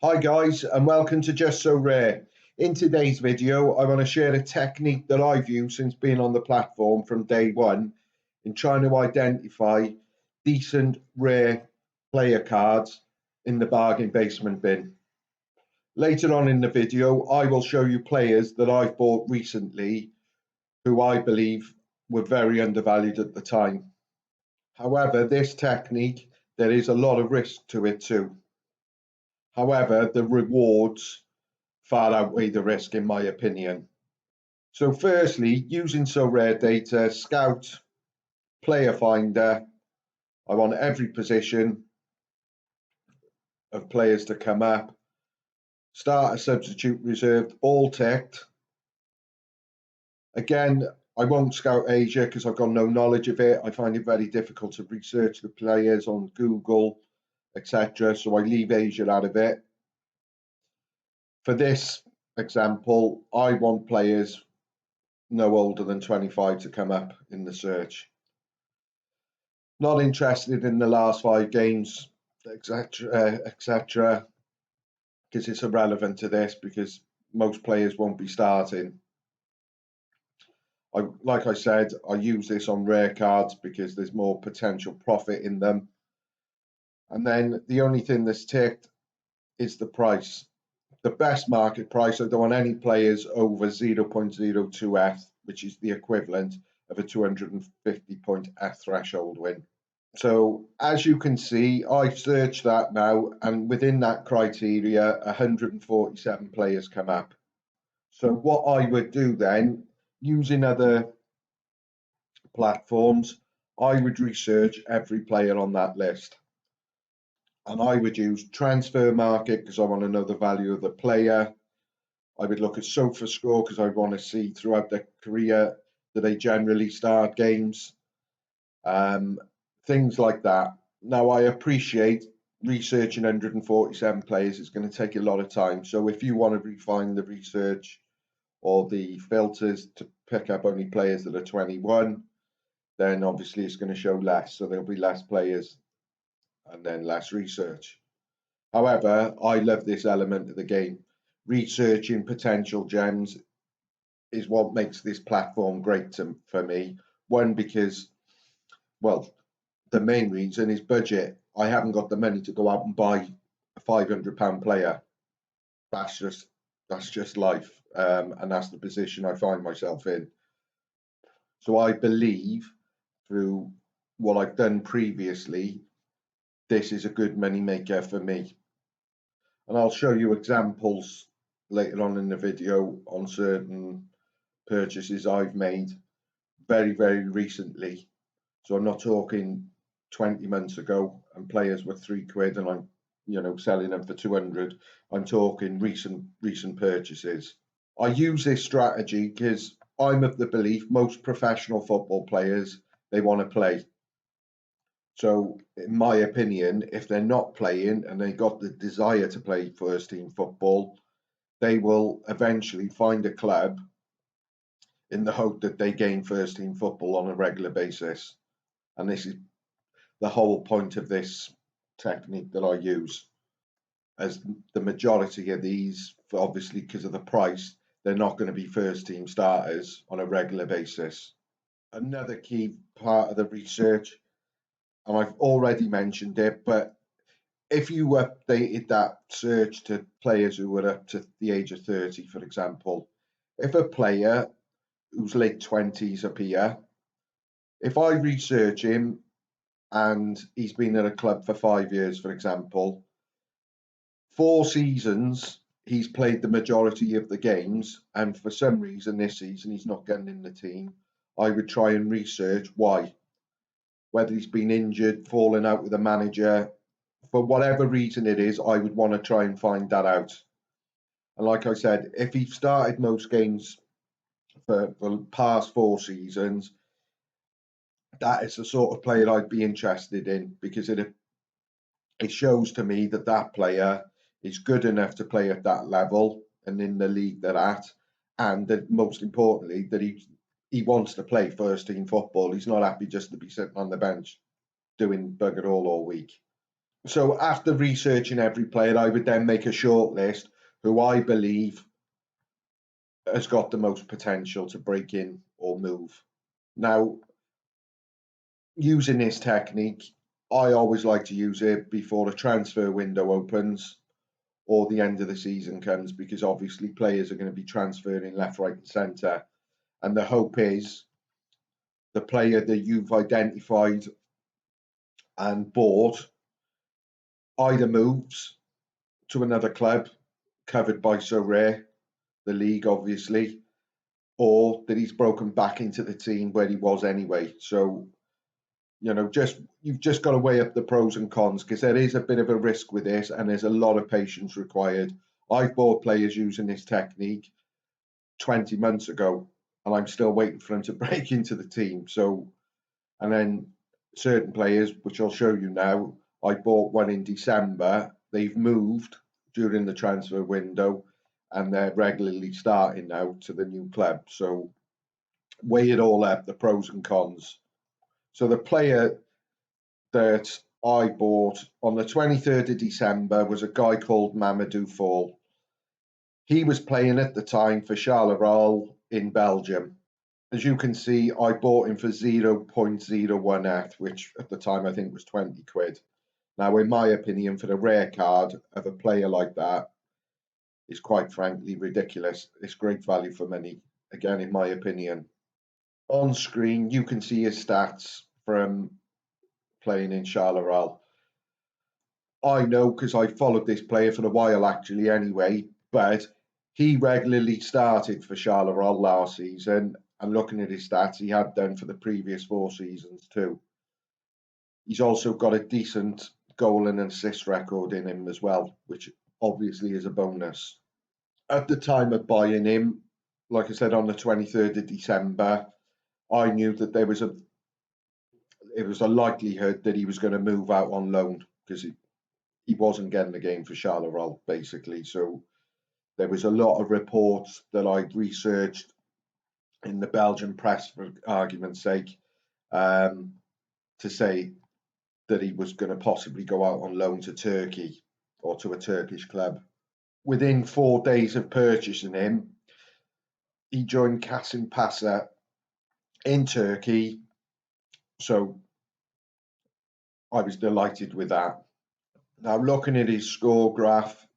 Hi guys, and welcome to Just So Rare. In today's video, I want to share a technique that I've used since being on the platform from day one in trying to identify decent rare player cards in the bargain basement bin. Later on in the video, I will show you players that I've bought recently who I believe were very undervalued at the time. However, this technique, there is a lot of risk to it too. However, the rewards far outweigh the risk, in my opinion. So firstly, using Sorare data, Scout, Player Finder, I want every position of players to come up. Starter, substitute, reserved, all ticked. Again, I won't scout Asia because I've got no knowledge of it. I find it very difficult to research the players on Google, etc. So I leave Asia out of it. For this example, I want players no older than 25 to come up in the search. Not interested in the last 5 games, etc., because it's irrelevant to this because most players won't be starting. Like I said, I use this on rare cards because there's more potential profit in them. And then the only thing that's ticked is the price. The best market price, I don't want any players over 0.02F, which is the equivalent of a 250 point F threshold win. So as you can see, I've searched that now, and within that criteria, 147 players come up. So what I would do then, using other platforms, I would research every player on that list. And I would use transfer market because I want to know the value of the player. I would look at SofaScore because I want to see throughout their career that they generally start games, things like that. Now, I appreciate researching 147 players is going to take a lot of time. So if you want to refine the research or the filters to pick up only players that are 21, then obviously it's going to show less. So there'll be less players and then less research. However, I love this element of the game. Researching potential gems is what makes this platform great for me. One, because, well, the main reason is budget. I haven't got the money to go out and buy a £500 player. That's just life, and that's the position I find myself in. So I believe through what I've done previously, this is a good money maker for me. And I'll show you examples later on in the video on certain purchases I've made very, very recently. So I'm not talking 20 months ago and players were £3 and I'm selling them for 200. I'm talking recent purchases. I use this strategy because I'm of the belief most professional football players, they want to play. So in my opinion, if they're not playing and they got the desire to play first team football, they will eventually find a club in the hope that they gain first team football on a regular basis. And this is the whole point of this technique that I use, as the majority of these, obviously because of the price, they're not going to be first team starters on a regular basis. Another key part of the research, and I've already mentioned it, but if you updated that search to players who were up to the age of 30, for example, if a player who's late 20s appear, if I research him and he's been at a club for 5 years, for example, 4 seasons he's played the majority of the games, and for some reason this season he's not getting in the team, I would try and research why. Whether he's been injured, fallen out with a manager, for whatever reason it is, I would want to try and find that out. And like I said, if he started most games for the past 4 seasons, that is the sort of player I'd be interested in, because it shows to me that that player is good enough to play at that level and in the league they're at, and that most importantly that he wants to play first team football. He's not happy just to be sitting on the bench doing bugger all week. So after researching every player, I would then make a short list who I believe has got the most potential to break in or move. Now, using this technique, I always like to use it before the transfer window opens or the end of the season comes, because obviously players are going to be transferring left, right, and centre. And the hope is the player that you've identified and bought either moves to another club covered by Sorare, the league obviously, or that he's broken back into the team where he was anyway. So, you've just got to weigh up the pros and cons, because there is a bit of a risk with this and there's a lot of patience required. I've bought players using this technique 20 months ago and I'm still waiting for them to break into the team. So, and then certain players, which I'll show you now, I bought one in December. They've moved during the transfer window and they're regularly starting now to the new club. So weigh it all up, the pros and cons. So the player that I bought on the 23rd of December was a guy called Mamadou Fall. He was playing at the time for Charleroi in Belgium. As you can see, I bought him for 0.01 which at the time I think was 20 quid. Now, in my opinion, for the rare card of a player like that, is quite frankly ridiculous. It's great value for money, again, in my opinion. On screen, you can see his stats from playing in Charleroi. I know because I followed this player for a while actually anyway, but he regularly started for Charleroi last season, and looking at his stats, he had done for the previous 4 seasons too. He's also got a decent goal and assist record in him as well, which obviously is a bonus. At the time of buying him, like I said, on the 23rd of December, I knew that it was a likelihood that he was going to move out on loan, because he wasn't getting the game for Charleroi, basically. So there was a lot of reports that I'd researched in the Belgian press, for argument's sake, to say that he was going to possibly go out on loan to Turkey or to a Turkish club. Within 4 days of purchasing him, he joined Kasımpaşa in Turkey. So I was delighted with that. Now, looking at his score graph,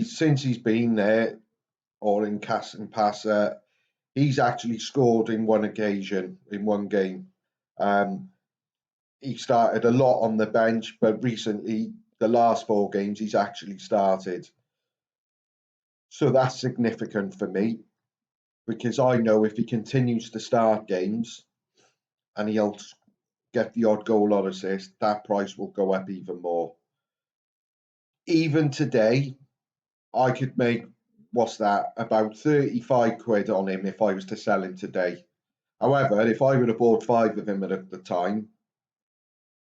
since he's been there or in Kasımpaşa, he's actually scored in one occasion, in one game. He started a lot on the bench, but recently, the last 4 games, he's actually started. So that's significant for me, because I know if he continues to start games and he'll get the odd goal or assist, that price will go up even more. Even today, I could make, about 35 quid on him if I was to sell him today. However, if I would have bought 5 of him at the time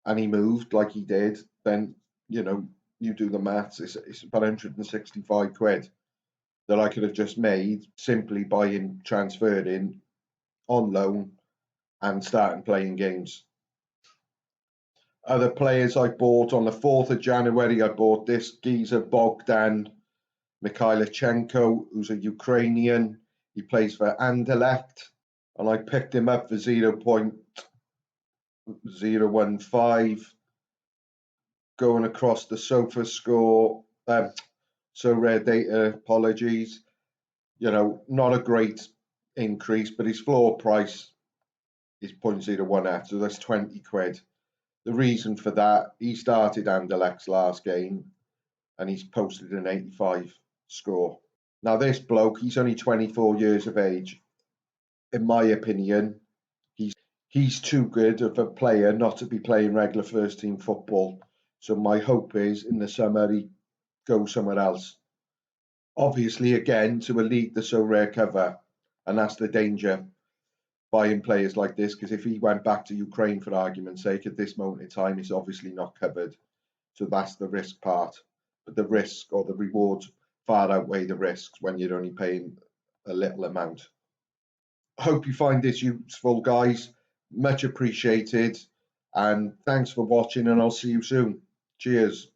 and he moved like he did, then, you do the maths, it's about 165 quid that I could have just made simply by him transferring on loan and starting playing games. Other players I bought on the 4th of January, I bought this geezer Bogdan Mikhailichenko, who's a Ukrainian. He plays for Anderlecht, and I picked him up for 0.015. Going across the sofa score, so rare data, apologies. Not a great increase, but his floor price is 0.01, so that's 20 quid. The reason for that, he started Anderlecht's last game and he's posted an 85 score. Now, this bloke, he's only 24 years of age. In my opinion, he's too good of a player not to be playing regular first team football. So my hope is in the summer he goes somewhere else. Obviously, again, to a league that's so rare cover, and that's the danger buying players like this, because if he went back to Ukraine, for argument's sake, at this moment in time, he's obviously not covered. So that's the risk part. But the risk or the rewards far outweigh the risks when you're only paying a little amount. Hope you find this useful, guys. Much appreciated. And thanks for watching, and I'll see you soon. Cheers.